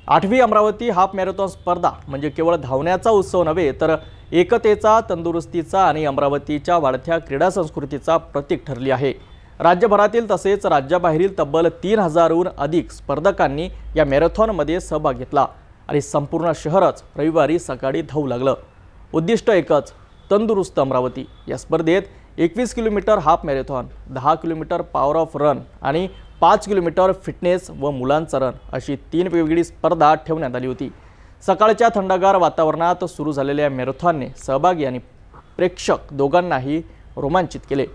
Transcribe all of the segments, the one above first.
8वी Amravati half marathon स्पर्धा म्हणजे केवळ धावण्याचा उत्सव नव्हे तर एकतेचा, तंदुरुस्तीचा आणि अमरावतीच्या वाढत्या क्रीडा संस्कृतीचा प्रतीक ठरली आहे। राज्यभरातील तसेच राज्याबाहेरील तब्बल 3000हून अधिक स्पर्धकांनी या मॅरेथॉनमध्ये सहभाग घेतला आणि संपूर्ण शहरच रविवारी सकाळी धावू लागलं। उद्दिष्ट एकच, तंदुरुस्त अमरावती। या स्पर्धेत 21 kilometre half marathon, 10 kilometre power of run आणि 5 किलोमीटर फिटनेस व मुलांचा रन अशी 3 वेगवेगळी स्पर्धा ठेवण्यात आली होती। सकाळच्या थंडगार वातावरणात सुरू झालेल्या मॅरेथॉनने सहभागी आणि प्रेक्षक दोघांनाही रोमांचित केले।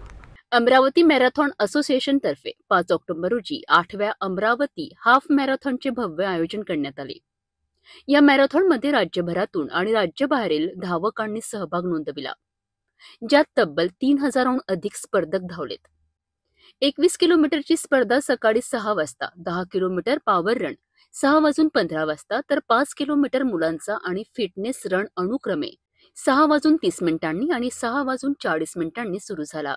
अमरावती मॅरेथॉन असोसिएशन तर्फे 5 ऑक्टोबर रोजी 8व्या अमरावती हाफ मॅरेथॉनचे भव्य आयोजन करण्यात आले। या मॅरेथॉनमध्ये राज्यभरातून आणि राज्याबाहेरील धावकांनी सहभाग नोंदविला, ज्यात तब्बल 3000हून अधिक स्पर्धक धावलेत। 21 किलोमीटरची स्पर्धा सकाळी 6 वाजता, 10 किलोमीटर पॉवर रन 6:15 वाजता तर 5 किलोमीटर मुलांचा आणि फिटनेस रन अनुक्रमे 6:30 आणि 6:40 सुरू झाला।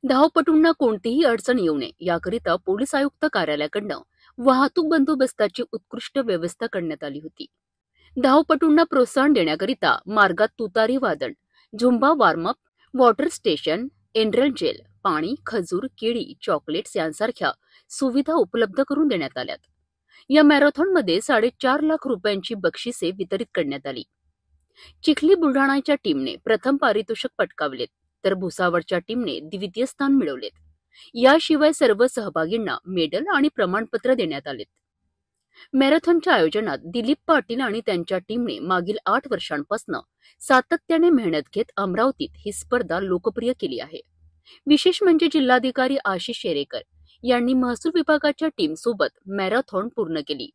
धावपटूंना कोणतीही अडचण येऊ नये याकरिता पोलीस आयुक्त कार्यालयाकडून वाहतूक बंदोबस्ताची उत्कृष्ट व्यवस्था करण्यात आली होती। धावपटूंना प्रोत्साहन देण्याकरिता मार्गात तुतारी वादन, झुंबा वॉर्मअप, वॉटर स्टेशन, एनरल जेल, पाणी, खजूर, केळी, चॉकलेट्स यांसारख्या सुविधा उपलब्ध करून देण्यात आल्यात। या मॅरेथॉनमध्ये 4.5 लाख रुपयांची बक्षिसे वितरित करण्यात आली। चिखली बुलढाणाच्या टीमने प्रथम पारितोषिक पटकावलेत तर भुसावळच्या टीमने द्वितीय स्थान मिळवलेत। याशिवाय सर्व सहभागींना मेडल आणि प्रमाणपत्र देण्यात आलेत। मॅरेथॉनच्या आयोजनात दिलीप पाटील आणि त्यांच्या टीमने मागील 8 वर्षांपासून सातत्याने मेहनत घेत अमरावतीत ही स्पर्धा लोकप्रिय केली आहे। विशेष म्हणजे जिल्हाधिकारी आशिष शेरेकर यांनी महसूल विभागाच्या टीम सोबत मॅरेथॉन पूर्ण केली,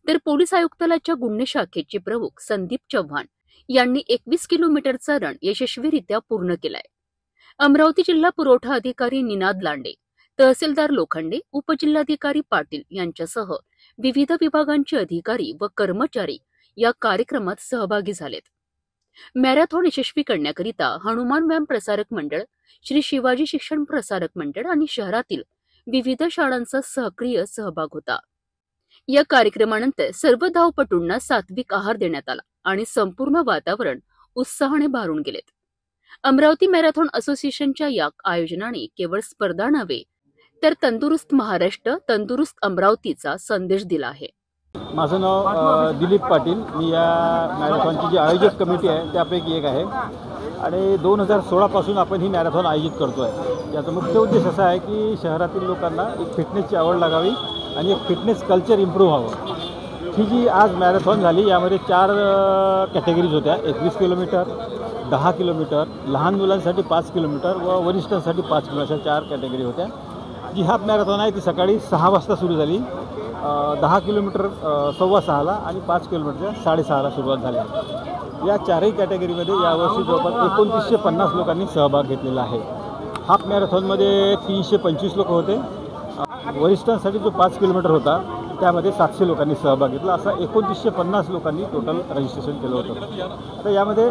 तर पोलीस आयुक्तालयाच्या गुन्हे शाखेचे प्रमुख संदीप चव्हाण यांनी 21 किलोमीटरचा रन यशस्वीरित्या पूर्ण केलाय। अमरावती जिल्हा पुरवठा अधिकारी निनाद लांडे, तहसीलदार लोखंडे, उपजिल्हाधिकारी पाटील यांच्यासह विविध विभागांचे अधिकारी व कर्मचारी या कार्यक्रमात सहभागी झालेत। मॅरेथॉन यशस्वी करण्याकरिता हनुमान व्यायाम प्रसारक मंडळ, श्री शिवाजी शिक्षण प्रसारक मंडळ आणि शहरातील विविध शाळांचा सक्रिय सहभाग होता। या कार्यक्रमानंतर सर्व धावपटूंना सात्विक आहार देण्यात आला आणि संपूर्ण वातावरण उत्साहाने भरून गेलेत। अमरावती मॅरेथॉन असोसिएशनच्या या आयोजनाने केवळ स्पर्धा नव्हे तर तंदुरुस्त महाराष्ट्र, तंदुरुस्त अमरावतीचा संदेश दिला आहे। माझं नाव दिलीप पाटील। मी या मॅरेथॉनची जी आयोजक कमिटी आहे त्यापैकी एक आहे आणि 2016 पासून आपण ही मॅरेथॉन आयोजित करतोय। याचा मुख्य उद्देश असा आहे की शहरातील लोकांना एक फिटनेसची आवड लागावी आणि एक फिटनेस कल्चर इम्प्रूव्ह व्हावं। ही जी आज मॅरेथॉन झाली यामध्ये 4 कॅटेगरीज होत्या। 21 किलोमीटर, 10 किलोमीटर, लहान मुलांसाठी 5 किलोमीटर व वरिष्ठांसाठी 5 किलोमीटर, अशा 4 कॅटेगरी होत्या। जी हाफ मॅरेथॉन आहे ती सकाळी 6 वाजता सुरू झाली। 10 किलोमीटर 6:15ला आणि 5 किलोमीटरच्या 6:30ला सुरुवात झाली। या 4ही कॅटेगरीमध्ये यावर्षी जवळपास 2950 लोकांनी सहभाग घेतलेला आहे। हाफ मॅरेथॉनमध्ये 325 लोक होते। वरिष्ठांसाठी जो 5 किलोमीटर होता त्यामध्ये 700 लोकांनी सहभाग घेतला। असा 2950 लोकांनी टोटल रजिस्ट्रेशन केलं होतं। आता यामध्ये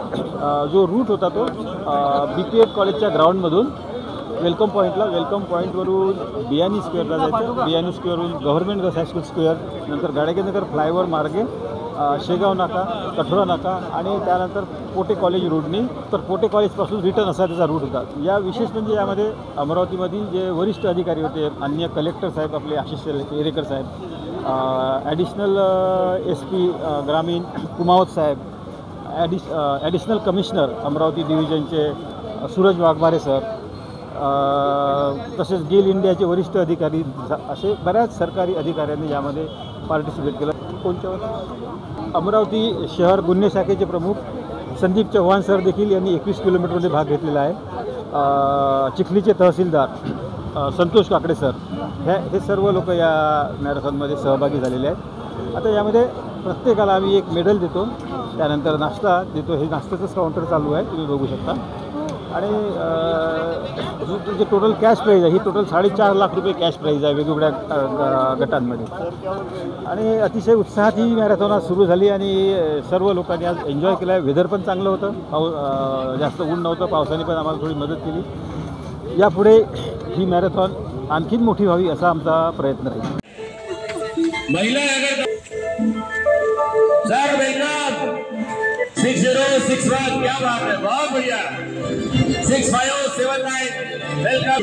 जो रूट होता तो BPED कॉलेजच्या ग्राउंडमधून वेलकम पॉईंटवरून बियानी स्क्वेअरला जायचं, बियानी स्क्वेअरवरून गव्हर्नमेंट गर्ल्स हायस्कूल स्क्वेअर, नंतर गाडगेनगर फ्लायओव्हर मार्गे शेगाव नाका, कठोरा नाका आणि त्यानंतर पोटे कॉलेज रोडनी तर पोटे कॉलेजपासून रिटर्न असा त्याचा रूट होता। या विशेष म्हणजे यामध्ये अमरावतीमधील जे वरिष्ठ अधिकारी होते, अन्य कलेक्टर साहेब आपले आशिष शेरेकर साहेब, ॲडिशनल SP ग्रामीण कुमावत साहेब, ॲडिशनल कमिशनर अमरावती डिव्हिजनचे सूरज वाघमारे सर, तसेच गेल इंडियाचे वरिष्ठ अधिकारी, असे बऱ्याच सरकारी अधिकाऱ्यांनी यामध्ये पार्टिसिपेट केलं। अमरावती शहर गुन्हे शाखेचे प्रमुख संदीप चव्हाण सर देखील यांनी 21 किलोमीटरमध्ये भाग घेतलेला आहे। चिखलीचे तहसीलदार संतोष काकडे सर हे सर्व लोक या मॅरेथॉनमध्ये सहभागी झालेले आहेत। आता यामध्ये प्रत्येकाला आम्ही एक मेडल देतो, त्यानंतर नाश्ता देतो। हे नाश्त्याचंच काउंटर चालू आहे, तुम्ही बघू शकता। आणि जे टोटल कॅश प्राईज आहे ही टोटल 4.5 लाख रुपये कॅश प्राईज आहे वेगवेगळ्या गटांमध्ये। आणि अतिशय उत्साहात ही मॅरेथॉन आज सुरू झाली आणि सर्व लोकांनी आज एन्जॉय केला आहे। वेदर पण चांगलं होतं, जास्त ऊन नव्हतं, पावसाने पण आम्हाला थोडी मदत केली। यापुढे ही मॅरेथॉन आणखीन मोठी व्हावी असा आमचा प्रयत्न राहील। सर वेलकम 6061 क्या बात है बहुत बढ़िया 6579 वेलकम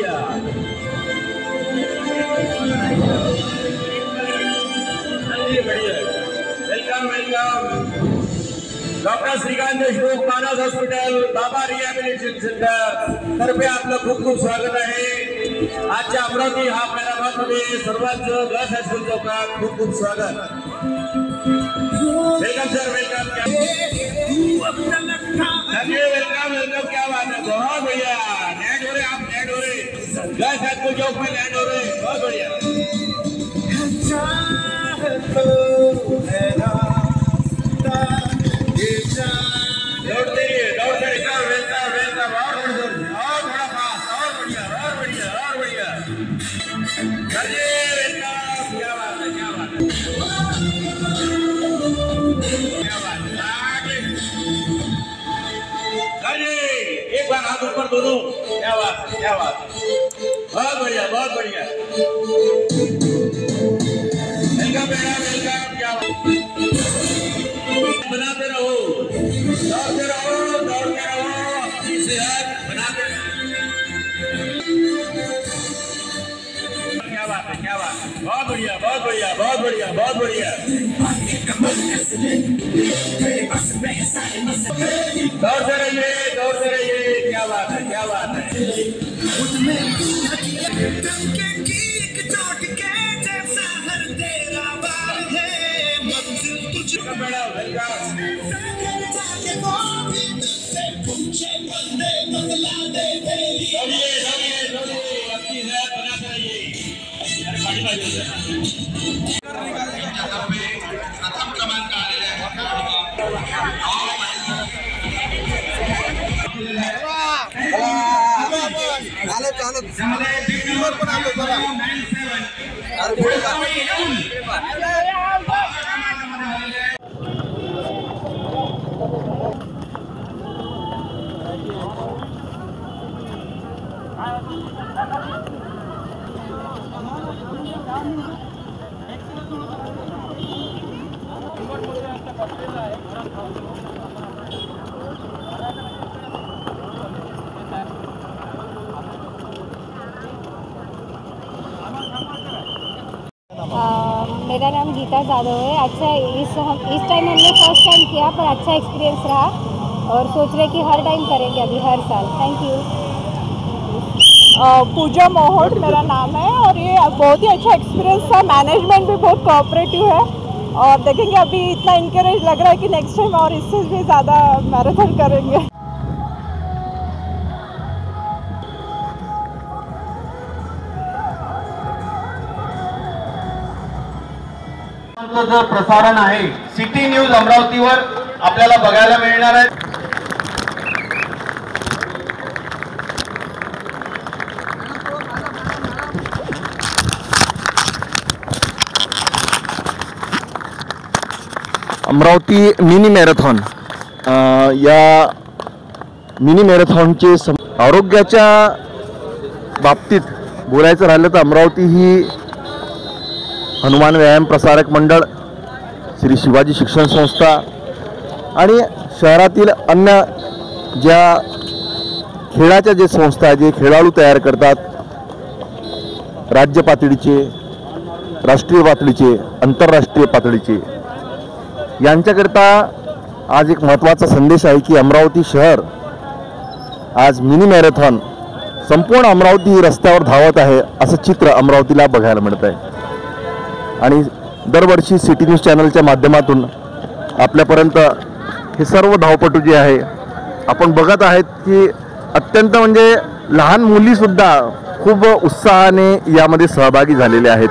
बढ़िया welcome welcome doctor Shrikant Deshmukh Manas hospital बाबा रिहॅबिलिटेशन सेंटर तर्फे आपलं खूप खूप स्वागत आहे आजच्या अमरावती हाफ मॅरेथॉन मध्ये सर्वांचं गर्ल्स हायस्कूल चौकात खूप खूप स्वागत welcome sir welcome welcome welcome क्या बात है बहुत बढ़िया लैंड हो रहे आप लैंड हो रहे गर्ल्स हाईस्कूल चौक में लैंड हो रहे बहुत बढ़िया दौड़ते रहिए दौड़ते रहिए वेलकम वेलकम और थोड़ा फास्ट और बढ़िया और बढ़िया और बढ़िया चलिए वेलकम क्या बात है क्या बात है एक बार हाथ ऊपर दोनों क्या बात है क्या बात बहुत बढ़िया वेलकम बेटा वेलकम क्या बात बनाते रहो अपनी सेहत बनाते क्या बात है बहुत बढ़िया बहुत बढ़िया बहुत बढ़िया बहुत बढ़िया दौड़ते रहिए क्या बात है क्या बात मेरा नाम गीता जादव है। अच्छा इस टाइम हमने फर्स्ट टाइम किया पर अच्छा एक्सपीरियंस रहा और सोच रहे कि हर टाइम करेंगे अभी हर साल। Thank you. पूजा मोहट मेरा नाम है और ये बहुत ही अच्छा एक्सपीरियंस था। मैनेजमेंट भी बहुत कोऑपरेटिव है और देखेंगे अभी इतना इंकरेज लग रहा है कि नेक्स्ट टाइम और इससे भी ज़्यादा मैराथन करेंगे। जो प्रसारण आहे सिटी न्यूज अमरावतीवर आपल्याला बघायला मिळणार आहे। अमरावती मिनी मॅरेथॉन या मिनी मॅरेथॉनचे आरोग्याच्या बाबतीत बोलायचं राहिलं तर अमरावती ही हनुमान व्यायाम प्रसारक मंडळ, श्री शिवाजी शिक्षण संस्था आणि शहरातील अन्य ज्या खेळाच्या जे संस्था जे खेळाडू तयार करतात, राज्य पातळीचे, राष्ट्रीय पातळीचे, आंतरराष्ट्रीय पातळीचे, यांच्याकरता आज एक महत्त्वाचा संदेश आहे की अमरावती शहर आज मिनी मॅरेथॉन संपूर्ण अमरावती रस्त्यावर धावत आहे असं चित्र अमरावतीला बघायला मिळत आहे। आणि दरवर्षी सिटी न्यूज चॅनलच्या माध्यमातून आपल्यापर्यंत हे सर्व धावपटू जे आहे आपण बघत आहेत की अत्यंत म्हणजे लहान मुलीसुद्धा खूप उत्साहाने यामध्ये सहभागी झालेले आहेत।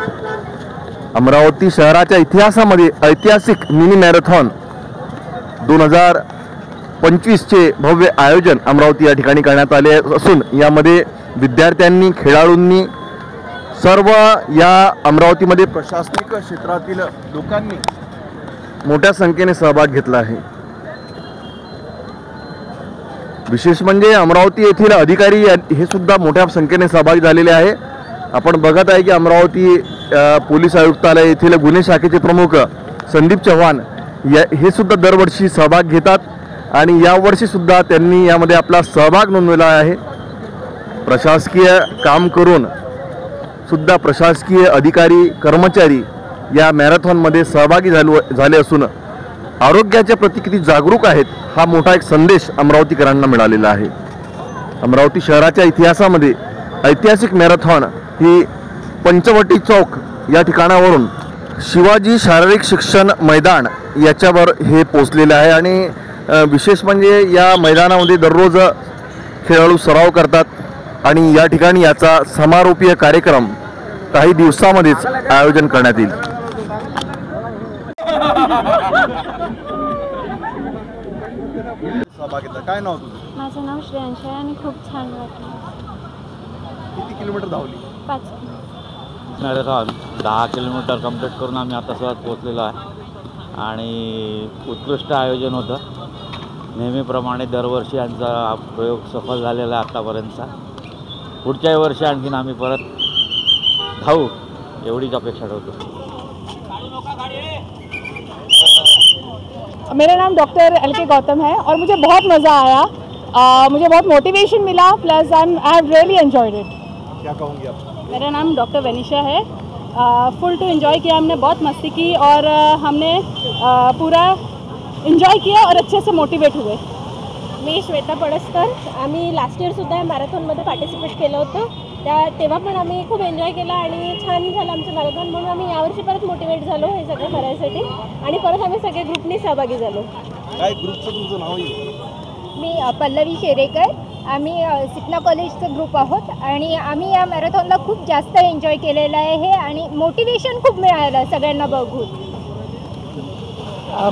अमरावती शहराच्या इतिहासामध्ये ऐतिहासिक मिनी मॅरेथॉन 2025चे भव्य आयोजन अमरावती या ठिकाणी करण्यात आले असून यामध्ये विद्यार्थ्यांनी, खेळाडूंनी, सर्व या अमरावतीमध्ये प्रशासनिक क्षेत्रातील लोकांनी मोठ्या संख्येने सहभाग घेतला आहे। विशेष म्हणजे अमरावती येथील अधिकारी हे सुद्धा मोठ्या संख्येने सहभागी झालेले आहे। आपण बघत आहे की अमरावती पोलीस आयुक्तालय येथील गुन्हे शाखेचे प्रमुख संदीप चव्हाण हे सुद्धा दरवर्षी सहभाग घेतात आणि यावर्षीसुद्धा त्यांनी यामध्ये आपला सहभाग नोंदवला आहे. प्रशासकीय काम करून सुद्धा प्रशासकीय अधिकारी कर्मचारी या मॅरेथॉनमध्ये सहभागी झाले असून आरोग्याच्या प्रति किती जागरूक आहेत हा मोठा एक संदेश अमरावतीकरांना मिळालेला आहे. अमरावती शहराच्या इतिहासामध्ये ऐतिहासिक मॅरेथॉन ही पंचवटी चौक या ठिकाणावरून शिवाजी शारीरिक शिक्षण मैदान याच्यावर हे पोचलेलं आहे आणि विशेष म्हणजे या मैदानामध्ये दररोज खेळाडू सराव करतात आणि या ठिकाणी याचा समारोपीय कार्यक्रम काही दिवसामध्येच आयोजन करण्यात येईल. काय नाव तुझं? माझं नाव श्रेयांश आहे आणि खूप छान वाटलं. किती किलोमीटर धावली? 5 मॅरेथॉन 10 किलोमीटर कंप्लीट करून आम्ही आता सहज पोचलेलो आहे आणि उत्कृष्ट आयोजन होतं. नेहमीप्रमाणे दरवर्षी यांचा प्रयोग सफल झालेला आहे आत्तापर्यंतचा. पुढच्याही वर्षी आणखीन आम्ही परत धावू एवढीच अपेक्षा ठेवतो. मेरा नाम डॉक्टर LK गौतम है और मुझे बहुत मज़ा आया. मुझे बहुत मोटिवेशन मिला plus I have really enjoyed it. क्या कहूँगी आप? मेरा नाम डॉक्टर वनीशा है. फुल टू एंजॉय किया हमने, बहुत मस्ती की और हमने पूरा एंजॉय किया और अच्छे से मोटिवेट हुए. मी श्वेता पडसकर. आम्ही लास्ट इयरसुद्धा मॅरेथॉनमध्ये पार्टिसिपेट केलं होतं. तेव्हा पण आम्ही खूप एन्जॉय केला आणि छान झालं आमचं मॅरेथॉन. म्हणून आम्ही यावर्षी परत मोटिवेट झालो हे सगळं करायसाठी आणि परत आम्ही सगळे ग्रुपनी सहभागी झालो. काय ग्रुपचं तुमचं नाव? मी पल्लवी शेरेकर. आम्ही सिपना कॉलेजचं ग्रुप आहोत आणि आम्ही या मॅरेथॉनला खूप जास्त एन्जॉय केलेलं आहे आणि मोटिवेशन खूप मिळालं सगळ्यांना बघून.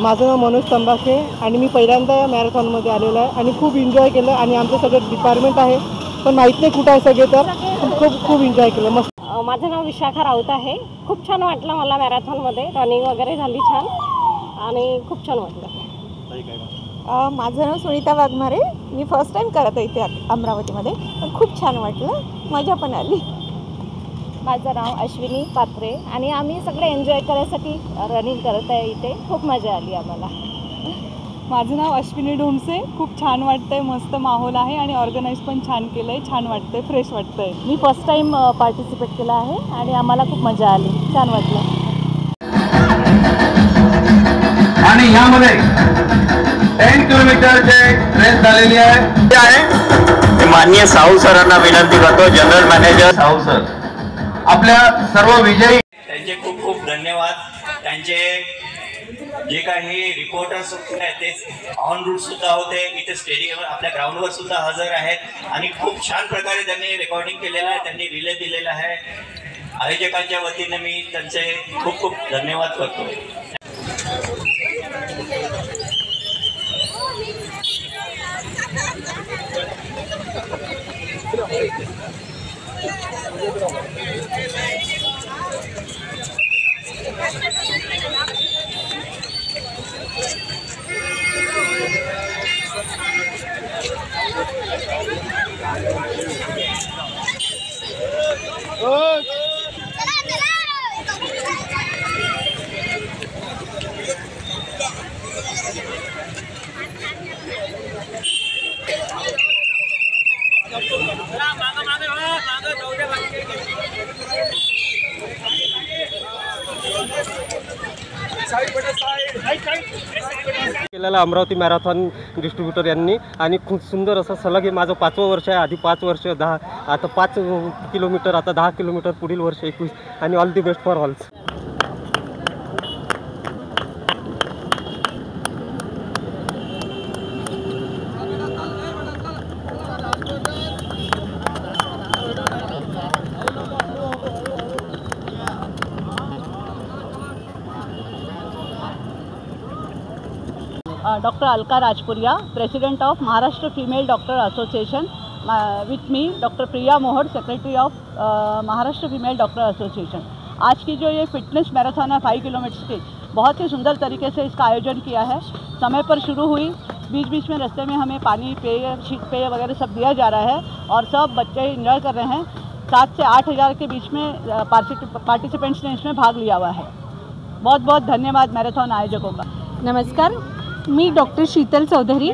माझं नाव मनोज तंबाखे आणि मी पहिल्यांदा मॅरेथॉनमध्ये आलेलो आहे आणि खूप एन्जॉय केलं आणि आमचं सगळं डिपार्टमेंट आहे पण माहीत नाही कुठं आहे सगळे, तर खूप एन्जॉय केलं. मस्त. माझं नाव विशाखा राऊत आहे. खूप छान वाटलं मला मॅरेथॉनमध्ये. रनिंग वगैरे झाली छान आणि खूप छान वाटलं. माझं नाव सुनीता वाघमारे. मी फर्स्ट टाईम करत आहे इथे अमरावतीमध्ये पण खूप छान वाटलं, मजा पण आली. माझं नाव अश्विनी पात्रे आणि आम्ही सगळे एन्जॉय करायसाठी रनिंग करत आहे इथे. खूप मजा आली आम्हाला. माझं नाव अश्विनी ढोमसे. खूप छान वाटतंय, मस्त माहोल आहे आणि ऑर्गनाईज पण छान केलं आहे. छान वाटतंय, फ्रेश वाटतंय. मी फर्स्ट टाईम पार्टिसिपेट केला आहे आणि आम्हाला खूप मजा आली, छान वाटलं. आणि यामध्ये 10 किलोमीटरचे रेस झालेली आहे. माननीय साहू सरांना विनंती करतो, जनरल मॅनेजर साहू सर आपल्या सर्व विजयी. त्यांचे खूप खूप धन्यवाद. त्यांचे जे काही रिपोर्टर्स आहेत ते ऑन रूट सुद्धा होते, इथे स्टेडियम आपल्या ग्राउंडवर सुद्धा हजर आहेत आणि खूप छान प्रकारे त्यांनी रेकॉर्डिंग केलेलं आहे, त्यांनी रिले दिलेला आहे. आयोजकांच्या वतीने मी त्यांचे खूप खूप धन्यवाद करतो. केलेला अमरावती मॅरेथॉन डिस्ट्रीब्युटर यांनी आणि खूप सुंदर असं सलग हे माझं 5वं वर्ष आहे. आधी 5 वर्ष 10, आता 5 किलोमीटर, आता 10 किलोमीटर, पुढील वर्ष 21 आणि all the best for alls. Dr. Alka Rajpuria, President of Maharashtra Female Doctor Association. With me, Dr. Priya Mohar, Secretary of Maharashtra Female Doctor Association. आज की जो ये फिटनेस मैराथन है 5 किलोमीटर की, बहुत ही सुंदर तरीके से इसका आयोजन किया है. समय पर शुरू हुई, बीच बीच में रास्ते में हमें पानी, पेय, शीत पेय वगैरह सब दिया जा रहा है और सब बच्चे एंजॉय कर रहे हैं. 7 से 8 हज़ार के बीच में पार्टिसिपेंट्स ने इसमें भाग लिया हुआ है. बहुत बहुत धन्यवाद मैराथन आयोजकों का. नमस्कार, मी डॉक्टर शीतल चौधरी.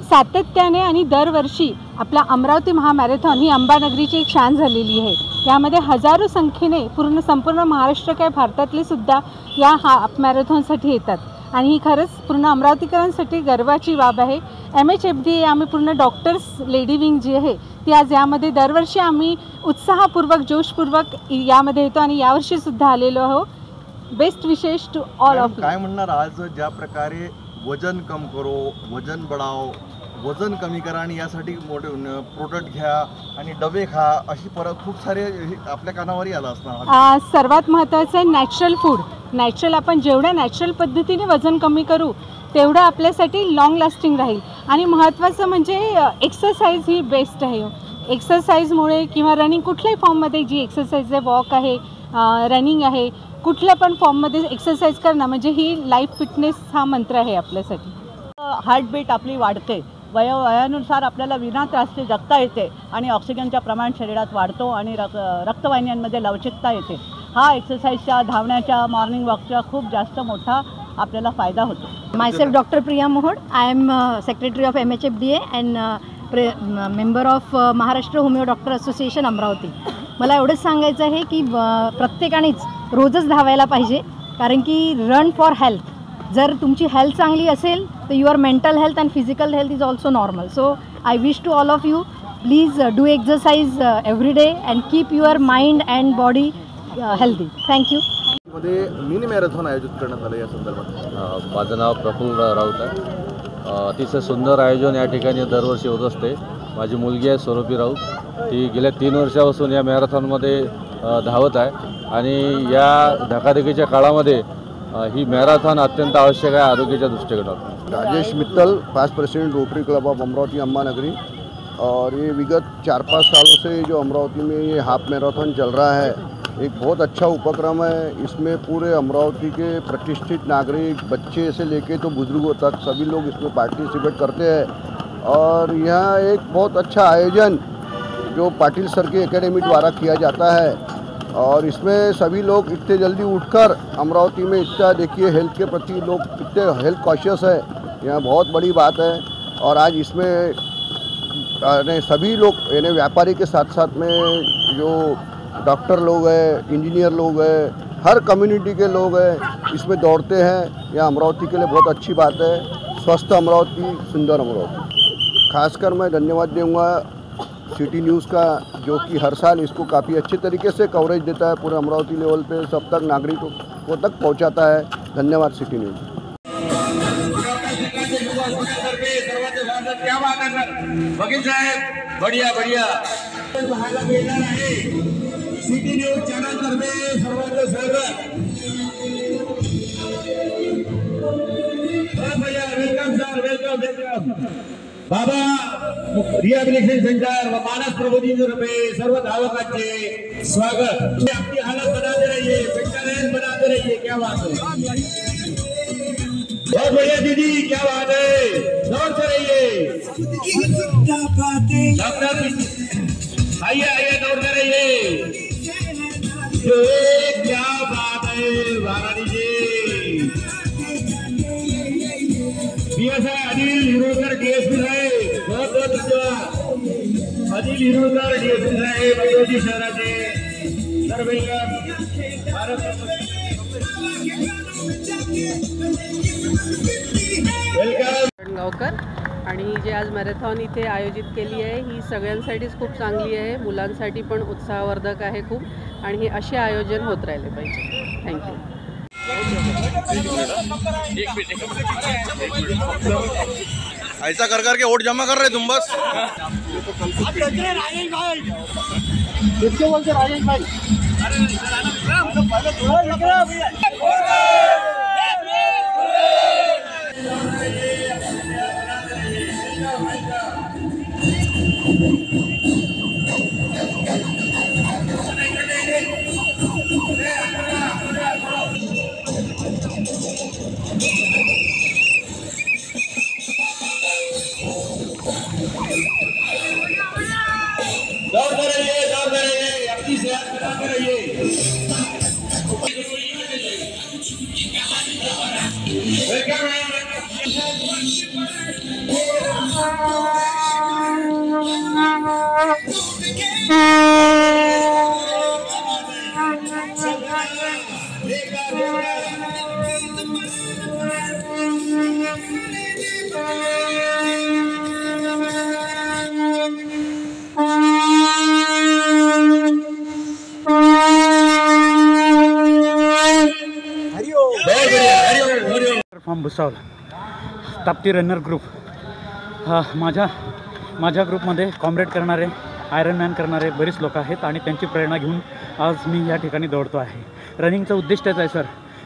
सातत्याने आणि दरवर्षी आपला अमरावती महामॅरेथॉन ही अंबानगरीची एक शान झालेली आहे. यामध्ये हजारो संख्येने संपूर्ण महाराष्ट्र काय भारतातले सुद्धा या हाफ मॅरेथॉनसाठी येतात आणि ही खरंच पूर्ण अमरावतीकरांसाठी गर्वाची बाब आहे. MHFD आम्ही पूर्ण डॉक्टर्स लेडी विंग जी आहे ती आज यामध्ये दरवर्षी आम्ही उत्साहपूर्वक जोशपूर्वक यामध्ये येतो आणि यावर्षीसुद्धा आलेलो आहोत. बेस्ट विशेष टू ऑल ऑफ. काय म्हणणार, आज ज्या प्रकारे वजन कम करो, वजन बढाओ, वजन कमी करा आणि यासाठी मोठे प्रोडक्ट घ्या आणि डबे खा, अशी परत खूप सारे आपल्या कानावरही आला असणार. सर्वात महत्त्वाचं आहे नॅचरल फूड. नॅचरल आपण जेवढ्या नॅचरल पद्धतीने वजन कमी करू तेवढं आपल्यासाठी लॉंग लास्टिंग राहील. आणि महत्त्वाचं म्हणजे एक्सरसाइज ही बेस्ट आहे. एक्सरसाइजमुळे किंवा रनिंग कुठल्याही फॉर्ममध्ये जी एक्सरसाइज आहे, वॉक आहे, रनिंग आहे, कुठल्या पण फॉर्ममध्ये एक्सरसाइज करणं म्हणजे ही लाईफ फिटनेस हा मंत्र आहे आपल्यासाठी. हार्टबीट आपली वाढते, वयानुसार आपल्याला विना त्रासचे जगता येते आणि ऑक्सिजनचं प्रमाण शरीरात वाढतो आणि रक्तवाहिन्यांमध्ये लवचिकता येते. हा एक्सरसाइजच्या, धावण्याच्या, मॉर्निंग वॉकचा खूप जास्त मोठा आपल्याला फायदा होतो. Myself Dr. Priya Mohod. I am Secretary of MHFDA and member of Maharashtra homeo doctor association Amravati. मला एवढंच सांगायचं आहे की प्रत्येकानेच रोजच धावायला पाहिजे, कारण की रन फॉर हेल्थ. जर तुमची हेल्थ चांगली असेल तर your mental health and physical health is also normal. So I wish to all of you please do exercise every day and keep your mind and body healthy. Thank you. मध्ये mini marathon आयोजित करण्यात आलं या संदर्भात. माझं नाव प्रफुल्ल राऊत आहे. अतिशय सुंदर आयोजन या ठिकाणी दरवर्षी होत असते. माझी मुलगी आहे स्वरूपी राऊत, ती गेल्या 3 वर्षापासून या मॅरेथॉनमध्ये धावत आहे आणि या धकाधकीच्या काळामध्ये ही मॅरेथॉन अत्यंत आवश्यक आहे आरोग्याच्या दृष्टिकोनातून. Rajesh Mittal, past president rotary club of Amravati Amba नगरी. और ये विगत 4-5 सालों से जो अमरावती में ये हाफ मैराथन चल रहा है, एक बहुत अच्छा उपक्रम है. इसमें पूरे अमरावती के प्रतिष्ठित नागरिक, बच्चे से लेके तो बुजुर्गों तक सभी लोग इसमें पार्टिसिपेट करते हैं. और यहाँ एक बहुत अच्छा आयोजन जो पाटिल सर की एकेडमी द्वारा किया जाता है और इसमें सभी लोग इतने जल्दी उठकर अमरावती में इतना देखिए हेल्थ के प्रति लोग कितने हेल्थ कॉशियस है, यहाँ बहुत बड़ी बात है. और आज इसमें सभी लोग यानी व्यापारी के साथ साथ में जो डॉक्टर लोग हैं, इंजीनियर लोग हैं, हर कम्युनिटी के लोग हैं इसमें दौड़ते हैं. यह अमरावती के लिए बहुत अच्छी बात है. स्वस्थ अमरावती, सुंदर अमरावती. खासकर मैं धन्यवाद दूंगा सिटी न्यूज़ का, जो कि हर साल इसको काफ़ी अच्छे तरीके से कवरेज देता है, पूरे अमरावती लेवल पे सब तक नागरिकों को तक पहुंचाता है. धन्यवाद सिटी न्यूज़. क्या बात है सर, वकील साहेब, बढ़िया बढ़िया. पाहायला मिळणार आहे सिटी न्यूज चॅनल तर्फे सर्वांचं स्वागत. Welcome sir, welcome welcome. बाबा रिहॅबिलिटेशन सेंटर व मानस प्रबोधिनीतर्फे सर्व धावकांचे स्वागत. आपकी हालत बनाते रहिए, फिटनेस बनाते रहिए. क्या बात है, बहुत बढ़िया दीदी, क्या बात है, दौड़ते रहिए. डॉक्टर आइए आइए, दौड़ते रहिए. क्या बात है महारानी जी. PSI अनिल हिरोळकर DSP साहेब, बहुत बहुत धन्यवाद. अनिल हिरोळकर DSP साहेब अमरावती शहराचे सर, वेलकम. गावकर. आणि ही जे आज मॅरेथॉन इथे आयोजित केली आहे ही सगळ्यांसाठीच खूप चांगली आहे, मुलांसाठी पण उत्साहवर्धक आहे खूप, आणि हे असे आयोजन होत राहिले पाहिजे. थँक्यू. ऐसा कर करके वोट जमा कर रहे तुम बस. दौड़ते रहिए, अपनी सेहत बनाते रहिए. Welcome. From Bhusawal, Tapti runner group. माझ्या ग्रुपमध्ये कॉम्रेड करणारे, आयरनमॅन करणारे बरेच लोक आहेत आणि त्यांची प्रेरणा घेऊन आज मी या ठिकाणी दौडतो आहे. रनिंगचं उद्दिष्टच आहे सर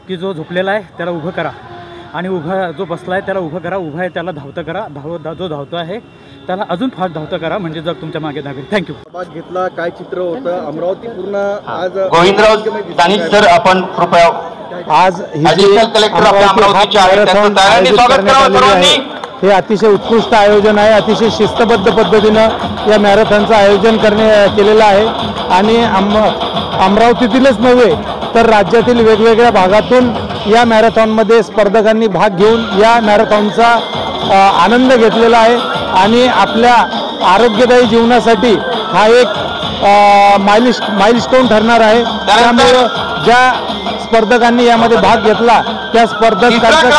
की जो झोपलेला आहे त्याला उभं करा आणि जो बसला आहे त्याला उभं करा, उभा आहे त्याला धावतं करा, जो धावतो आहे त्याला अजून फास्ट धावतं करा, म्हणजे जग तुमच्या मागे धावेल. थँक्यू. भाग घेतला, काय चित्र होतं अमरावती पूर्ण आज गोविंदराव दानिश सर, आपण कृपया आज ॲडिशनल कलेक्टर आपल्या अमरावतीचे आहेत, त्यांचं तयारीने स्वागत करावं सर्वांनी. हे अतिशय उत्कृष्ट आयोजन आहे. अतिशय शिस्तबद्ध पद्धतीनं या मॅरेथॉनचं आयोजन केलेलं आहे आणि अमरावतीतीलच नव्हे तर राज्यातील वेगवेगळ्या भागातून या मॅरेथॉनमध्ये स्पर्धकांनी भाग घेऊन या मॅरेथॉनचा आनंद घेतलेला आहे आणि आपल्या आरोग्यदायी जीवनासाठी हा एक माइलस्टोन ठरणार आहे. त्यामुळे ज्या स्पर्धकांनी यामध्ये भाग घेतला त्या स्पर्धकांचं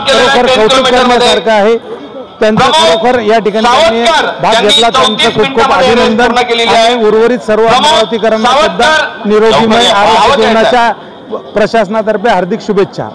खरोखर कौतुक करण्यासारखं आहे. त्यांचं खरोखर या ठिकाणी भाग घेतला त्यांचं खूप खूप अभिनंदन आणि उर्वरित सर्व अमरावतीकरांना सुद्धा निरोगीमय आरोग्य जीवनाच्या प्रशासनातर्फे हार्दिक शुभेच्छा.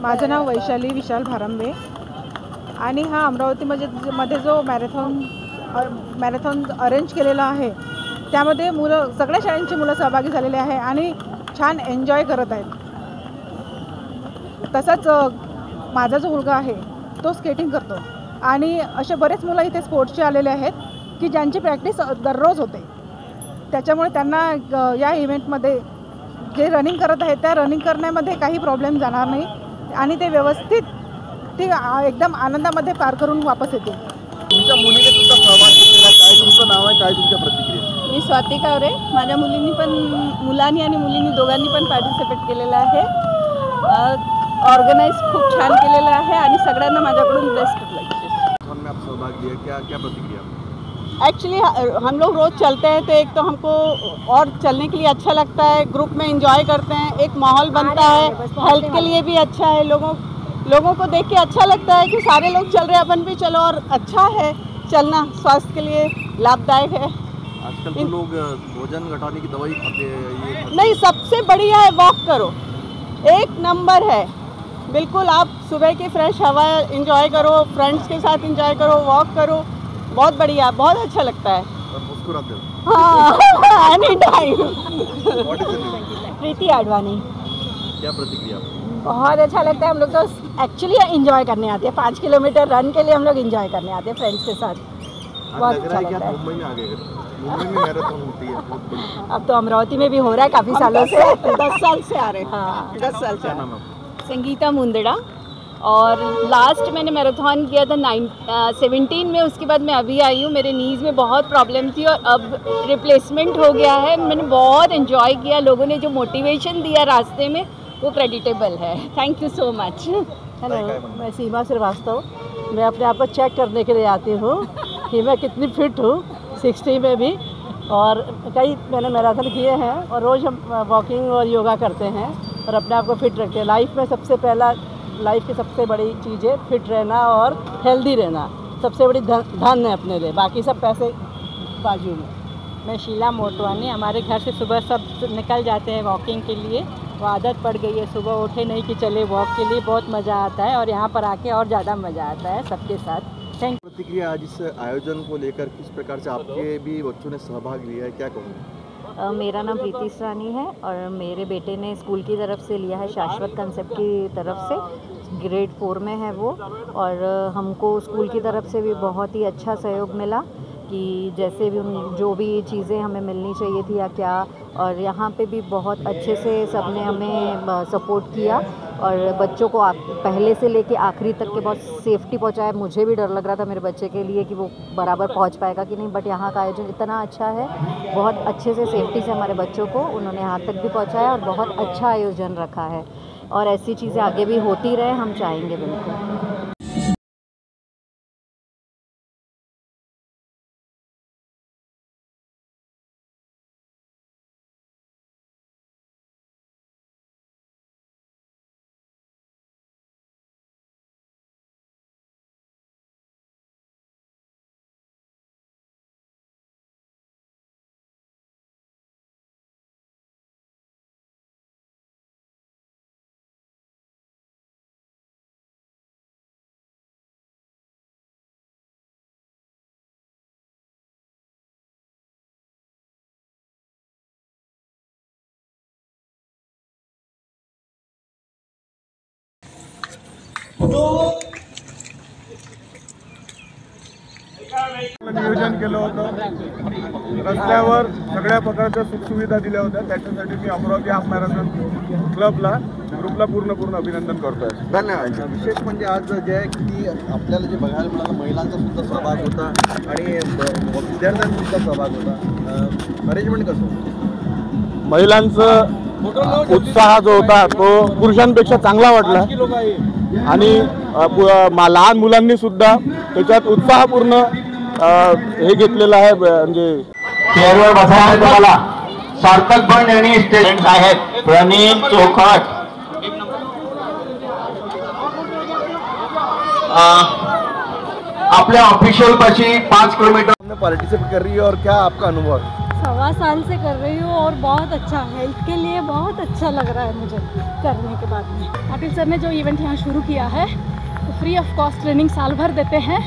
माझं नाव वैशाली विशाल भारंबे आणि हा अमरावतीमध्ये जो मॅरेथॉन अरेंज केलेला आहे त्यामध्ये मुलं, सगळ्या शाळांची मुलं सहभागी झालेले आहे आणि छान एन्जॉय करत आहेत. तसंच माझा जो मुलगा आहे तो स्केटिंग करतो आणि असे बरेच मुलं इथे स्पोर्ट्सचे आलेले आहेत की ज्यांची प्रॅक्टिस दररोज होते. त्याच्यामुळे त्यांना या इव्हेंटमध्ये जे रनिंग करत आहेत त्या रनिंग करण्यामध्ये काही प्रॉब्लेम जाणार नाही आणि ते व्यवस्थित ते एकदम आनंदामध्ये पार करून वापस येतील. तुमच्या मुलीने सुद्धा सहभाग घेतलेला, काय तुमचं नाव आहे, काय तुमच्या प्रतिक्रिया? मी स्वाती कावरे. माझ्या मुलांनी आणि मुलींनी दोघांनी पण पार्टिसिपेट केलेलं आहे. ऑर्गनाइज खूप छान केलेलं आहे आणि सगळ्यांना माझ्याकडून बेस्ट लगेच. में आप सहभाग लिया, क्या प्रतिक्रिया? एक्चुअली हम लोग रोज़ चलते हैं तो एक तो हमको और चलने के लिए अच्छा लगता है, ग्रुप में एंजॉय करते हैं, एक माहौल बनता है, हेल्थ के लिए भी अच्छा है, लोगों को देख के अच्छा लगता है कि सारे लोग चल रहे हैं अपन भी चलो, और अच्छा है चलना, स्वास्थ्य के लिए लाभदायक है. आजकल तो लोग वजन घटाने की दवाई खाते हैं, नहीं, सबसे बढ़िया है वॉक करो, एक नंबर है. बिल्कुल आप सुबह की फ्रेश हवा एंजॉय करो, फ्रेंड्स के साथ एंजॉय करो, वॉक करो, बहुत बढ़िया, बहुत अच्छा लगता है. मुस्कुराते हो? हाँ, एनी टाइम. प्रीति आडवाणी. क्या प्रतिक्रिया? बहुत अच्छा लगता है. हम लोग तो एक्चुअली एंजॉय करने आते हैं, 5 किलोमीटर रन के लिए हम लोग एंजॉय करने आते हैं फ्रेंड्स के साथ. बहुत अच्छा लगता है. मुंबई में आ गए, मुंबई में मैराथन होती है, अब तो अमरावती में भी हो रहा है काफ़ी सालों से. 10 साल से आ रहे हैं. हाँ, 10 साल से. क्या नाम है? संगीता मुंदड़ा. और लास्ट मैंने मैराथन किया था 17 में, उसके बाद मैं अभी आई हूँ. मेरे नीज़ में बहुत प्रॉब्लम थी और अब रिप्लेसमेंट हो गया है. मैंने बहुत एंजॉय किया. लोगों ने जो मोटिवेशन दिया रास्ते में वो क्रेडिटेबल है. Thank you so much. Hello, मैं सीमा श्रीवास्तव. मैं अपने आप को चेक करने के लिए आती हूँ कि मैं कितनी फिट हूँ 60 में भी. और कई मैंने मैराथन किए हैं और रोज़ हम वॉकिंग और योगा करते हैं और अपने आप को फिट रखते हैं. लाइफ में सबसे पहला, लाइफ की सबसे बड़ी चीज़ है फिट रहना और हेल्दी रहना. सबसे बड़ी धन है अपने लिए, बाकी सब पैसे बाजू में. मैं शीला मोटवानी. हमारे घर से सुबह सब निकल जाते हैं वॉकिंग के लिए. वो आदत पड़ गई है, सुबह उठे नहीं कि चले वॉक के लिए. बहुत मज़ा आता है और यहाँ पर आके और ज़्यादा मज़ा आता है सबके साथ. थैंक प्रतिक्रिया आज इस आयोजन को लेकर किस प्रकार से आपके भी बच्चों ने सहभाग लिया है, क्या कहूँगा? मेरा नाम प्रीति सरानी है और मेरे बेटे ने स्कूल की तरफ से लिया है, शाश्वत कंसेप्ट की तरफ से, ग्रेड 4 में है वो। और हमको स्कूल की तरफ से भी बहुत ही अच्छा सहयोग मिला कि जैसे भी जो भी चीज़ें हमें मिलनी चाहिए थी या क्या, और यहाँ पे भी बहुत अच्छे से सबने हमें सपोर्ट किया और बच्चों को पहले से लेके आखिरी तक के बहुत सेफ्टी पहुँचाया। मुझे भी डर लग रहा था मेरे बच्चे के लिए कि वो बराबर पहुँच पाएगा कि नहीं, बट यहाँ का आयोजन इतना अच्छा है, बहुत अच्छे से सेफ्टी से हमारे बच्चों को उन्होंने यहाँ तक भी पहुँचाया और बहुत अच्छा आयोजन रखा है। और ऐसी चीज़ें आगे भी होती रहे, हम चाहेंगे बिल्कुल। नियोजन केलं होतं, रस्त्यावर सगळ्या प्रकारच्या सुखसुविधा दिल्या होत्या, त्याच्यासाठी मी अमरावती हाफ मॅरेथॉन ग्रुपला पूर्ण अभिनंदन करतोय. धन्यवाद. विशेष म्हणजे आज जे आहे की आपल्याला जे बघायला मिळालं, महिलांचा सुद्धा सहभाग होता आणि विद्यार्थ्यांचा सुद्धा सहभाग होता. अरेंजमेंट कसं? महिलांचा उत्साह जो होता तो पुरुषांपेक्षा चांगला वाटला आणि लहान मुलांनी सुद्धा त्याच्यात उत्साहपूर्ण हे घेतलेलं आहे. म्हणजे चेअरवर बसायला तुम्हाला सार्थक बंड यांनी स्टुडंट आहेत, प्रनील चोखट, आपल्या ऑफिशियल पाशी 5 किलोमीटर पार्टिसिपेट कर रही है और क्या आपका अनुभव? 1.25 साल से कर रही हूँ और बहुत अच्छा, हेल्थ के लिए बहुत अच्छा लग रहा है मुझे करने के बाद में। पाटिल सर ने जो इवेंट यहाँ शुरू किया है, तो फ्री ऑफ कॉस्ट ट्रेनिंग साल भर देते हैं,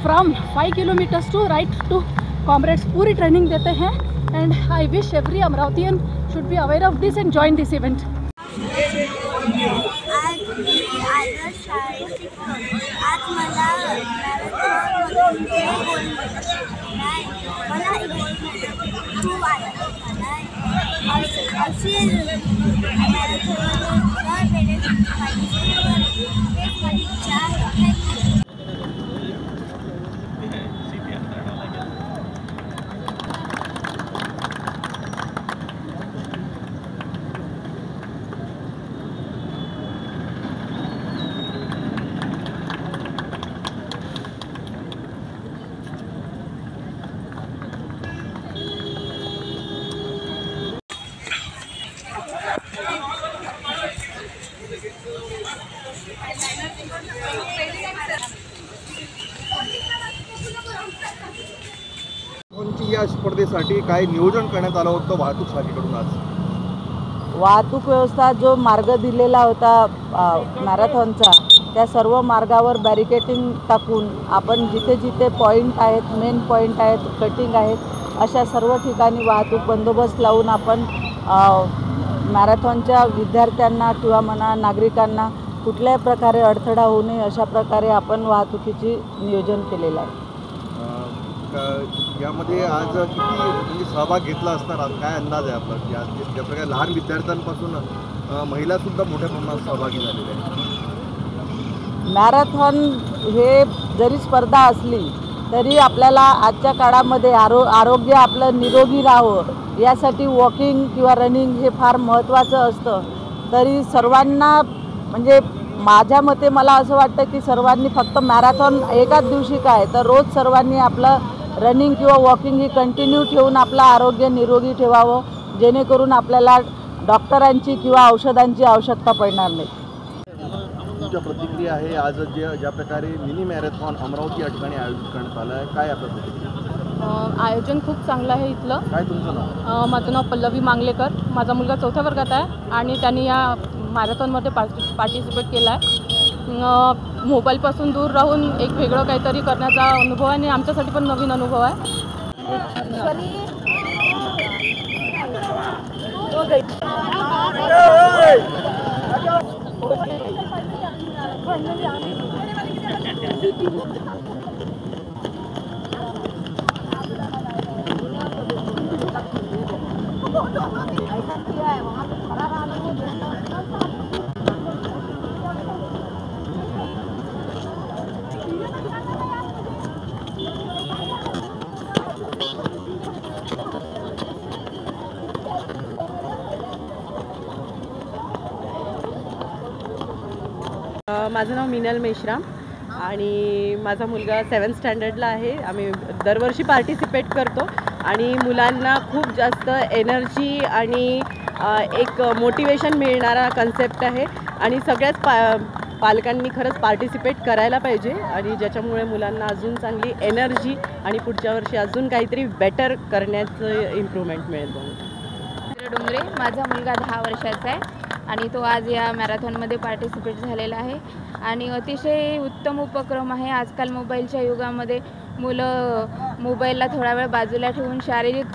from 5 kilometres to right to Comrades, पूरी ट्रेनिंग देते हैं। And I wish every Amravatian should be aware of this and join this event. या स्पर्धेसाठी काय नियोजन करण्यात आलं होतं वाहतूक शाखेकडून? आज वाहतूक व्यवस्था जो मार्ग दिलेला होता मॅरेथॉनचा, त्या सर्व मार्गावर बॅरिकेटिंग टाकून आपण जिथे जिथे पॉईंट आहेत, मेन पॉईंट आहेत, कटिंग आहेत, अशा सर्व ठिकाणी वाहतूक बंदोबस्त लावून आपण मॅरेथॉनच्या विद्यार्थ्यांना किंवा म्हणा नागरिकांना कुठल्याही प्रकारे अडथळा होऊ नये अशा प्रकारे आपण वाहतुकीची नियोजन केलेलं आहे. यामध्ये आज किती म्हणजे सहभाग घेतला असणार, काय अंदाज आहे आपला? ज्या प्रकारे लहान विद्यार्थ्यांपासून महिलासुद्धा मोठ्या प्रमाणात सहभागी झालेल्या आहेत. मॅरेथॉन हे जरी स्पर्धा असली तरी आपल्याला आजच्या काळामध्ये आरोग्य आपलं निरोगी राहावं यासाठी वॉकिंग किंवा रनिंग हे फार महत्त्वाचं असतं. तरी सर्वांना म्हणजे माझ्या मते मला असं वाटतं की सर्वांनी फक्त मॅरेथॉन एकाच दिवशी काय, तर रोज सर्वांनी आपलं रनिंग किंवा वॉकिंग ही कंटिन्यू ठेवून आपलं आरोग्य निरोगी ठेवावं, जेणेकरून आपल्याला डॉक्टरांची किंवा औषधांची आवश्यकता पडणार नाही. तुमच्या प्रतिक्रिया आहे आज ज्या प्रकारे मिनी मॅरेथॉन अमरावती या ठिकाणी आयोजित करण्यात आलं आहे, काय आपलं प्रतिक्रिया? आयोजन खूप चांगलं आहे इथलं. काय तुमचं नाव? माझं नाव पल्लवी मांगलेकर. माझा मुलगा 4थ्या वर्गात आहे आणि त्यांनी या मॅरेथॉनमध्ये पार्टिसिपेट केला आहे. मोबाईलपासून दूर राहून एक वेगळं काहीतरी करण्याचा अनुभव आहे आणि आमच्यासाठी पण नवीन अनुभव आहे. माझं नाव मिनल मेश्राम आणि माझा मुलगा 7th स्टँडर्डला आहे. आम्ही दरवर्षी पार्टिसिपेट करतो आणि मुलांना खूप जास्त एनर्जी आणि एक मोटिवेशन मिळणारा कन्सेप्ट आहे आणि सगळ्याच पालकांनी खरंच पार्टिसिपेट करायला पाहिजे आणि ज्याच्यामुळे मुलांना अजून चांगली एनर्जी आणि पुढच्या वर्षी अजून काहीतरी बेटर करण्याचं इम्प्रूव्हमेंट मिळेल. डोंगरे, माझा मुलगा 10 वर्षाचा आहे आणि तो आज या मॅरेथॉनमध्ये पार्टिसिपेट झालेला आहे आणि अतिशय उत्तम उपक्रम आहे. आजकाल मोबाईलच्या युगामध्ये मुलं मोबाईलला थोडा वेळ बाजूला ठेवून शारीरिक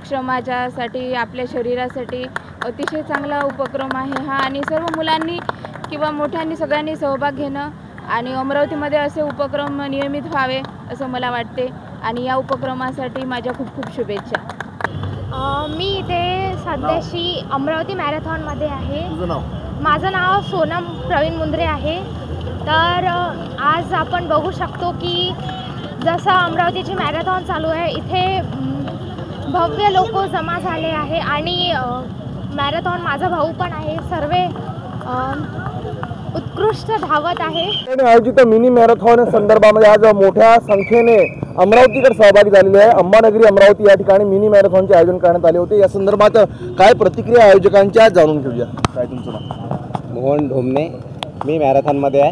श्रमाच्यासाठी आपल्या शरीरासाठी अतिशय चांगला उपक्रम आहे हा आणि सर्व मुलांनी किंवा मोठ्यांनी सगळ्यांनी सहभाग घेणं आणि अमरावतीमध्ये असे उपक्रम नियमित व्हावे असं मला वाटते आणि या उपक्रमासाठी माझ्या खूप खूप शुभेच्छा. मी इथे सध्याशी अमरावती मॅरेथॉनमध्ये आहे. तुझं नाव? माझं नाव सोनम प्रवीण मुंद्रे आहे. तर आज आपण बघू शकतो की जसं अमरावतीची मॅरेथॉन चालू आहे इथे भव्य लोक जमा झाले आहे आणि मॅरेथॉन माझा भाऊ पण आहे. सर्व उत्कृष्ट धावत आहे. आयोजित मिनी मॅरेथॉन संदर्भामध्ये आज मोठ्या संख्येने अमरावतीकर सहभागी झालेले आहे. अंबानगरी अमरावती या ठिकाणी मिनी मॅरेथॉनचे आयोजन करण्यात आले होते. या संदर्भात काय प्रतिक्रिया आयोजकांच्या जाणून घेऊया. काय तुमचं नाव? मोहन ढोमणे. मी मॅरेथॉनमध्ये आहे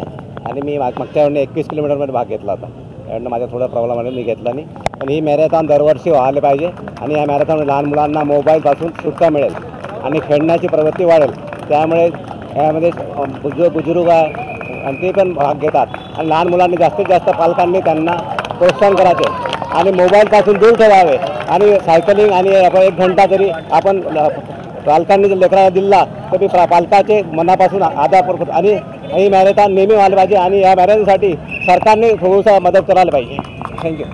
आणि मी मागच्या वेळेला 21 किलोमीटरमध्ये भाग घेतला होता. त्यावेळेला माझा थोडा प्रॉब्लेम आला, मी घेतला नाही. पण ही मॅरेथॉन दरवर्षी व्हायला पाहिजे आणि या मॅरेथॉन लहान मुलांना मोबाईलपासून सुटका मिळेल आणि खेळण्याची प्रवृत्ती वाढेल. त्यामुळे यामध्ये बुजुर्ग आहे आणि ते पण भाग घेतात आणि लहान मुलांनी जास्तीत जास्त पालकांनी त्यांना प्रोत्साहन करायचे आणि मोबाईलपासून दूर ठेवावे आणि सायकलिंग आणि 1 घंटा तरी आपण पालकांनी जर लेकरांना दिला तर मी पालकाचे मनापासून आदर करतो आणि ही मॅरेथॉन नेहमी व्हायला पाहिजे आणि या मॅरेथॉनसाठी सरकारने थोडंसं मदत करायला पाहिजे. थँक्यू.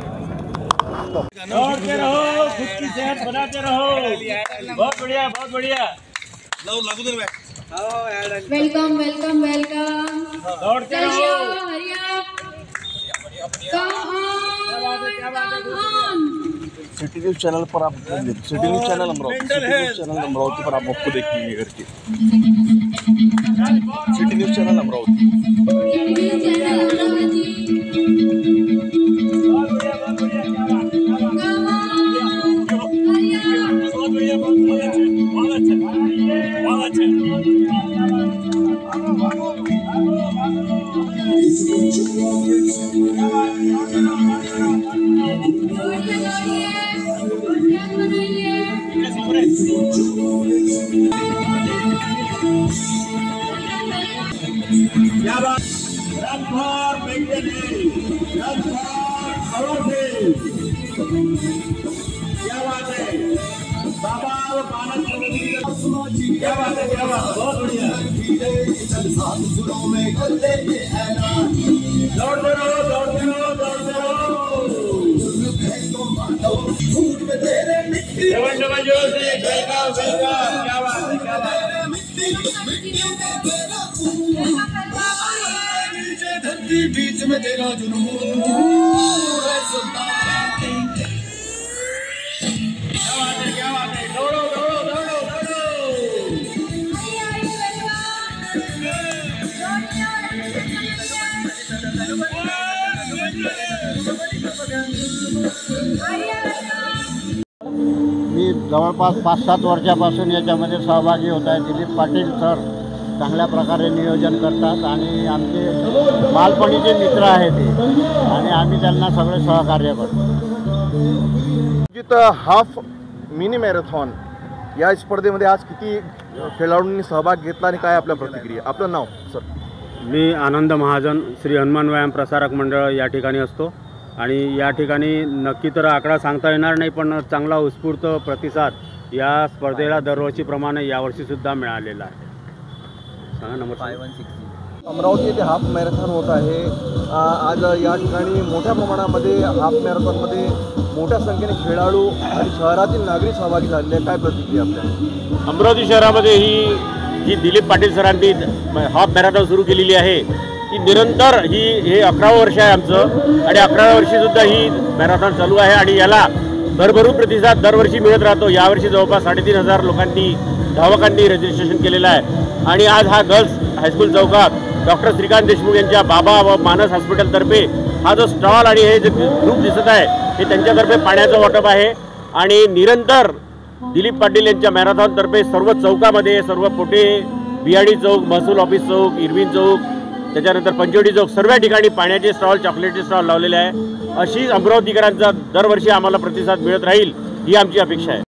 दौड़ते रहो, खुद की सेहत बनाते रहो. बहुत बढ़िया, बहुत बढ़िया. Welcome welcome welcome. दौड़ते रहो. सिटी न्यूज़ चैनल पर आप सिटी न्यूज़ चैनल अमरावती पर आप आपको देखेंगे करके city news channel Amravati. Run for victory! Run for our faith! क्या बात है? बाबा और मानस क्या बात है? क्या बात? बहुत बढ़िया. दौड़ते रहो, दौड़ते रहो, दौड़ते रहो. डबल जोर से वेलकम वेलकम. क्या बात है? क्या बात है? बीच में तेरा जुनून है सुल्तान. क्या बात है? दौड़ो दौड़ो दौड़ो दौड़ो. मी जवळपास 5-7 वर्षापासून याच्यामध्ये सहभागी होत आहे. दिलीप पाटील सर चांगल्या प्रकारे नियोजन करतात आणि आमचे बालपणीचे मित्र आहेत ते आणि आम्ही त्यांना सगळे सहकार्य करतो. हाफ मिनी मॅरेथॉन या स्पर्धेमध्ये आज किती खेळाडूंनी सहभाग घेतला आणि काय आपल्या प्रतिक्रिया? आपलं नाव सर? मी आनंद महाजन श्री हनुमान व्यायाम प्रसारक मंडळ या ठिकाणी असतो आणि या ठिकाणी नक्की तर आकडा सांगता येणार नाही, पण चांगला उत्स्फूर्त प्रतिसाद या स्पर्धेला दरवर्षीप्रमाणे यावर्षीसुद्धा मिळालेला आहे. सांगा नंबर. 5160. अमरावती येथे हाफ मॅरेथॉन होत आहे. आज या ठिकाणी मोठ्या प्रमाणामध्ये हाफ मॅरेथॉनमध्ये मोठ्या संख्येने खेळाडू आणि शहरातील नागरिक सहभागी झालेले आहेत. काय प्रतिक्रिया आपल्या? अमरावती शहरामध्ये ही दिलीप पाटील सरांनी हाफ मॅरेथॉन सुरू केलेली आहे. ही निरंतर हे 11वं वर्ष आहे आमचं आणि 11व्या वर्षीसुद्धा ही मॅरेथॉन चालू आहे आणि याला भरभरून प्रतिसाद दरवर्षी मिळत राहतो. यावर्षी जवळपास 3,500 लोकांनी धावकांनी रजिस्ट्रेशन केलेलं आहे आणि आज हा गर्ल्स हायस्कूल चौकात डॉक्टर श्रीकांत देशमुख यांच्या बाबा व मानस हॉस्पिटलतर्फे हा जो स्टॉल आणि हे जे ग्रुप दिसत आहे हे त्यांच्यातर्फे पाण्याचं वाटप आहे आणि निरंतर दिलीप पाटील यांच्या मॅरेथॉनतर्फे सर्व चौकामध्ये सर्व पोटे, बियाडी चौक, महसूल ऑफिस चौक, इरविन चौक, त्याच्यानंतर पंचवटी चौक सर्व ठिकाणी पाण्याचे स्टॉल, चॉकलेटचे स्टॉल लावलेले आहे. अशी अमरावतीकरांचा दरवर्षी आम्हाला प्रतिसाद मिळत राहील ही आमची अपेक्षा आहे.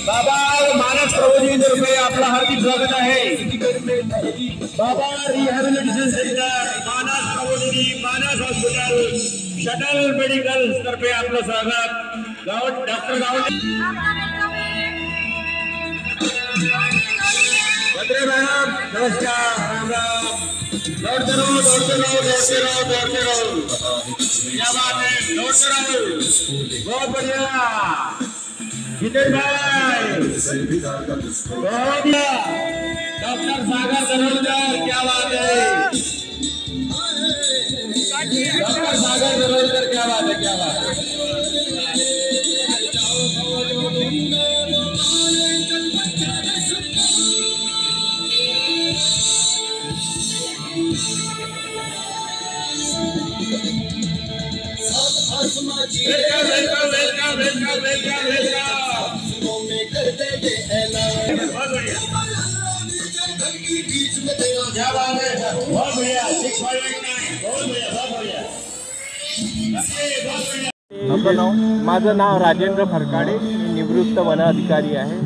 बाबा मानस प्रबोधिनीतर्फे आपला हार्दिक स्वागत आहे. बाबा रिहॅबिलिटेशन सेंटर, मानस प्रबोधिनी, मानस हॉस्पिटल, शटल मेडिकल तर्फे आपलं स्वागत. डॉक्टर भद्रे मॅडम नमस्कार. राम राम. दौड़ते रहो, दौड़ते रहो, दौड़ते रहो, दौड़ते रहो. क्या बात है, दौड़ते रहो. बहुत बढ़िया जितेन भाई, बहुत बढ़िया. डॉक्टर सागर दरोलकर, क्या बात है. डॉक्टर सागर दरोलकर, क्या बात है, क्या बात है. Welcome welcome welcome welcome welcome. क्या बात है, बहुत बढ़िया. 6589 बहुत बढ़िया, बहुत बढ़िया. आपलं नाव? माझं नाव राजेंद्र फरकाडे, मी निवृत्त वन अधिकारी आहे.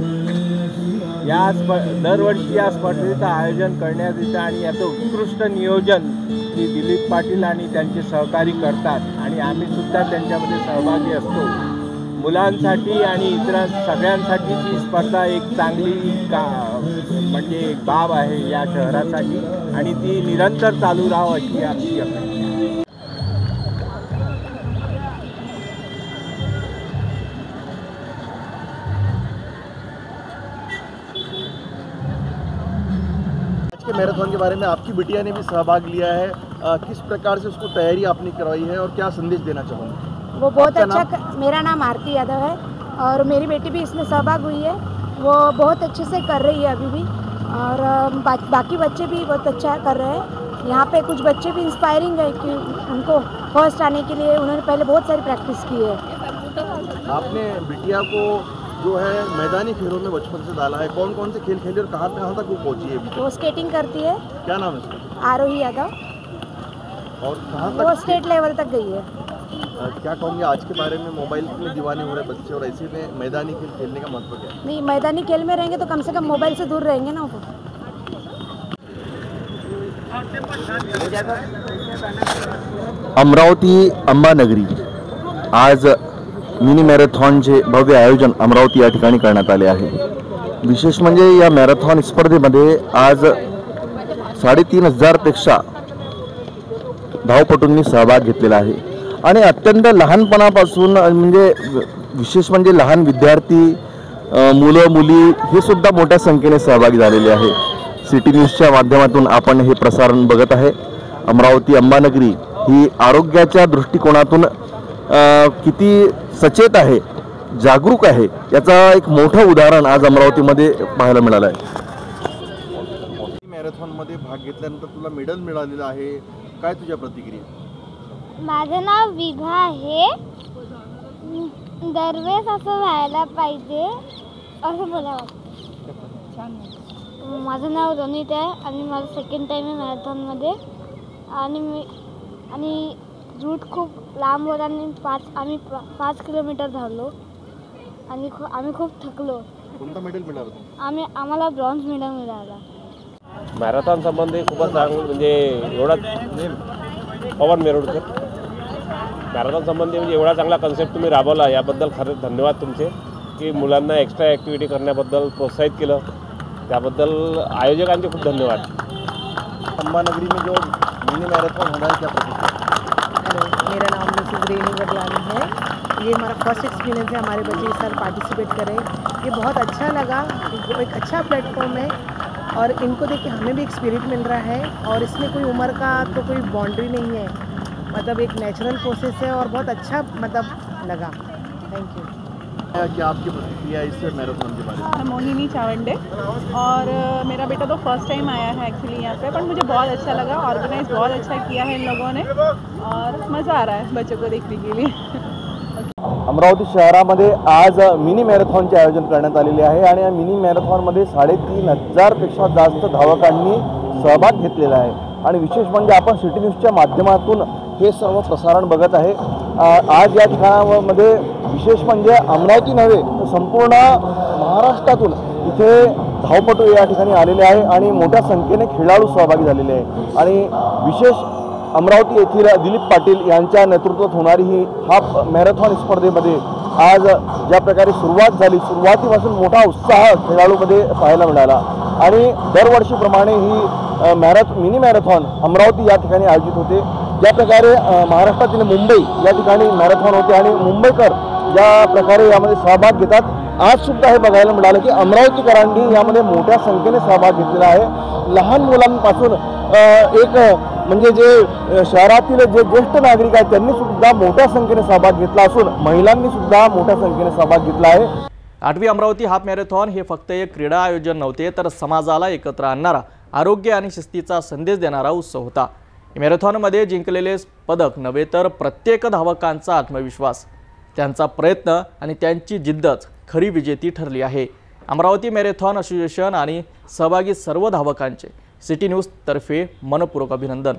दरवर्षी या स्पर्धेचं आयोजन करण्यात येतं आणि याचं उत्कृष्ट नियोजन श्री दिलीप पाटील आणि त्यांचे सहकारी करतात आणि आम्हीसुद्धा त्यांच्यामध्ये सहभागी असतो. मुलांसाठी आणि इतर सगळ्यांसाठी ही स्पर्धा एक चांगली म्हणजे एक बाब आहे या शहरासाठी आणि ती निरंतर चालू राहावं अशी आमची अपेक्षा आहे. मैराथन के बारे में आपकी बिटिया ने भी सहभाग लिया है, किस प्रकार से उसको तैयारी आपने करवाई है और क्या संदेश देना चाहोगे? वो बहुत अच्छा. मेरा नाम आरती यादव है और मेरी बेटी भी इसमें सहभाग हुई है. वो बहुत अच्छे से कर रही है अभी भी और बाकी बच्चे भी बहुत अच्छा कर रहे हैं. यहाँ पे कुछ बच्चे भी इंस्पायरिंग है कि उनको फर्स्ट आने के लिए उन्होंने पहले बहुत सारी प्रैक्टिस की है. आपने बिटिया को जो है मैदानी खेलों में बचपन से डाला है, कौन कौन से खेल खेले और कहाँ तक वो पहुँची है? वो स्केटिंग करती है. क्या नाम है उसका? आरोही यादव. और कहाँ तक? वो स्टेट लेवल तक गई है. क्या कहूँगे आज के बारे में, मोबाइल में दीवाने हो रहे बच्चे और ऐसे में मैदानी खेल खेलने का महत्व क्या है? नहीं, मैदानी खेल में रहेंगे तो कम से कम मोबाइल से दूर रहेंगे ना वो. अमरावती अंबानगरी आज मिनी मॅरेथॉनचे भव्य आयोजन अमरावती या ठिकाणी करण्यात आले आहे. विशेष म्हणजे या मॅरेथॉन स्पर्धेमध्ये आज 3,500पेक्षा धावपटूंनी सहभाग घेतलेला आहे आणि अत्यंत लहानपणापासून म्हणजे विशेष म्हणजे लहान विद्यार्थी, मुलं मुली हे सुद्धा मोठ्या संख्येने सहभागी झालेले आहे. सिटी न्यूजच्या माध्यमातून आपण हे प्रसारण बघत आहे. अमरावती अंबानगरी ही आरोग्याच्या दृष्टिकोनातून किती सचेत आहे जागरूक आहे याचा एक मोठं उदाहरण आज अमरावतीमध्ये पाहायला मिळालं आहे. मॅरेथॉनमध्ये भाग घेतल्यानंतर तुला मेडल मिळालेलं आहे, काय तुझ्या प्रतिक्रिया? माझं नाव विभा आहे. दरवेळेस असं व्हायला पाहिजे असं मला वाटतं. माझं नाव रोनित आहे आणि माझं सेकंड टाईम आहे मॅरेथॉनमध्ये. आणि रूट खूप लांब होता आणि आम्ही 5 किलोमीटर धावलो आणि आम्ही खूप थकलो. कोणतं मेडल मिळालं? आम्हाला ब्रॉन्झ मेडल मिळाला. मॅरेथॉन संबंधी खूपच चांगलं म्हणजे एवढा पवन मेरुडकर मॅरेथॉन संबंधी म्हणजे एवढा चांगला कन्सेप्ट तुम्ही राबवला याबद्दल खरंच धन्यवाद तुमचे, की मुलांना एक्स्ट्रा ॲक्टिव्हिटी करण्याबद्दल प्रोत्साहित केलं त्याबद्दल आयोजकांचे खूप धन्यवाद. अंबानगरी में जो मिनी मैराथन होना है क्या प्रतिक्रिया? मेरा नाम मिसेस रेनी बदलानी है. ये हमारा फर्स्ट एक्सपीरियंस है, हमारे बच्चे इस साल पार्टिसिपेट करें. ये बहुत अच्छा लगा, एक अच्छा प्लेटफॉर्म है और इनको देख के हमें भी एक स्पिरिट मिल रहा है और इसमें कोई उम्र का तो कोई बाउंड्री नहीं है, मतलब एक नेचुरल प्रोसेस है और बहुत अच्छा मतलब लगा. Thank you. क्या आपकी प्रतिक्रिया इस मैराथन के बारे में? मोहिनी चावंडे और मेरा बेटा तो फर्स्ट टाइम आया है एक्चुअली यहाँ पे, पर मुझे बहुत अच्छा लगा. ऑर्गेनाइज बहुत अच्छा किया है इन लोगों ने और मज़ा आ रहा है बच्चों को देखने के लिए. अमरावती शहरामध्ये आज मिनी मॅरेथॉनचे आयोजन करण्यात आलेले आहे आणि या मिनी मॅरेथॉनमध्ये 3,500 पेक्षा जास्त धावकांनी सहभाग घेतलेला आहे. आणि विशेष म्हणजे आपण सिटी न्यूजच्या माध्यमातून हे सर्व प्रसारण बघत आहे. आज या ठिकाणामध्ये विशेष म्हणजे अमरावती नव्हे तर संपूर्ण महाराष्ट्रातून इथे धावपटू या ठिकाणी आलेले आहे आणि मोठ्या संख्येने खेळाडू सहभागी झालेले आहे. आणि विशेष अमरावती येथील दिलीप पाटील यांच्या नेतृत्वात होणारी ही हाफ मॅरेथॉन स्पर्धेमध्ये आज ज्या प्रकारे सुरुवात झाली, सुरुवातीपासून मोठा उत्साह खेळाडूमध्ये पाहायला मिळाला. आणि दरवर्षीप्रमाणे ही मिनी मॅरेथॉन अमरावती या ठिकाणी आयोजित होते. ज्या प्रकारे महाराष्ट्रातील मुंबई या ठिकाणी मॅरेथॉन होते आणि मुंबईकर ज्या प्रकारे यामध्ये सहभाग घेतात, आज सुद्धा हे बघायला मिळालं की अमरावतीकरांनी यामध्ये मोठ्या संख्येने सहभाग घेतलेला आहे. लहान मुलांपासून एक म्हणजे जे शहरातील जे ज्येष्ठ नागरिक आहेत त्यांनी सुद्धा मोठ्या संख्येने सहभाग घेतला असून महिलांनी सुद्धा मोठ्या संख्येने सहभाग घेतला आहे. 8वी अमरावती हाफ मॅरेथॉन हे फक्त एक क्रीडा आयोजन नव्हते, तर समाजाला एकत्र आणणारा, आरोग्य आणि शिस्तीचा संदेश देणारा उत्सव होता. मॅरेथॉनमध्ये जिंकलेले पदक नव्हे तर प्रत्येक धावकांचा आत्मविश्वास, त्यांचा प्रयत्न आणि त्यांची जिद्दच खरी विजेती ठरली आहे. अमरावती मॅरेथॉन असोसिएशन आणि सहभागी सर्व धावकांचे सिटी न्यूज तर्फे मनपूर्वक अभिनंदन.